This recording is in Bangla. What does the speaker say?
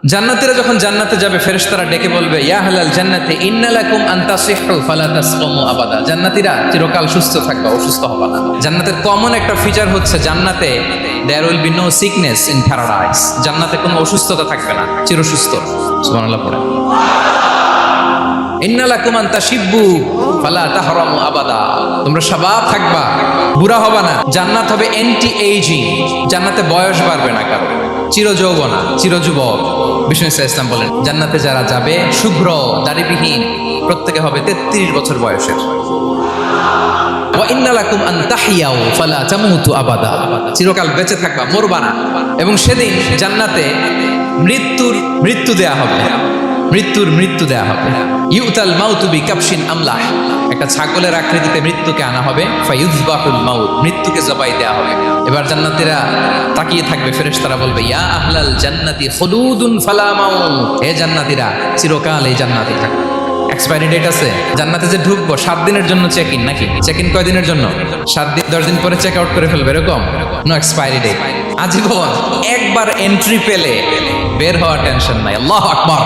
জান্নাতীরা যখন জান্নাতে যাবে ফেরেশতারা ডেকে বলবে ইয়া আহলাল জান্নাতি ইন্না লাকুম আন তাসিহু ফালা তাসকুমু আবাদা। জান্নাতীরা চিরকাল সুস্থ থাকবা, অসুস্থ হবে না। জান্নাতের কমন একটা ফিচার হচ্ছে জান্নাতে there will be no sickness in paradise. জান্নাতে কোনো অসুস্থতা থাকবে না, চিরসুস্থ। সুবহানাল্লাহ পড়ে। ইন্না লাকুম আন তাশিব্বু ফালা তাহরামু আবাদা। তোমরা শাবাব থাকবা, বুড়া হবে না। জান্নাত হবে অ্যান্টি এইজিং। জান্নাতে বয়স বাড়বে না কারো, চিরযৌবনা, চিরযুবক। বিষ্ণু ইসলাম বলেন জান্নাতে যারা যাবে শুভ্র দাড়িবিহীন প্রত্যেকে হবে 33 বছর বয়সের। ওয়া ইন্না লাকুম আন তাহিয়াউ ফালা তামুতু আবাদা। চিরকাল বেঁচে থাকবা, মরবা না। এবং সেদিন জান্নাতে মৃত্যু দেয়া হবে, মৃত্যু দেয়া হবে। ইউতাল মাউতু বিকাবশিন আমলাহ। একটা ছাগলের আকৃতিতে মৃত্যুকে আনা হবে। ফায়ুযবাহুল মাউত, মৃত্যুকে জবাই দেয়া হবে। এবার জান্নাতীরা তাকিয়ে থাকবে, ফেরেশতারা বলবে ইয়া আহলাল জান্নাতি খুলুদুন ফালা মাউত। হে জান্নাতীরা, চিরকাল এই জান্নাতে থাকবে। এক্সপায়ারি ডেট আছে। জান্নাতে যে ঢুকবো 7 দিনের জন্য চেক ইন, নাকি চেক ইন কয় দিনের জন্য? 7 দিন, 10 দিন পরে চেক আউট করে ফেলবে, এরকম নো এক্সপায়ারি ডেট। আজীবন একবার এন্ট্রি পেলে বের হওয়ার টেনশন নাই। আল্লাহু আকবার।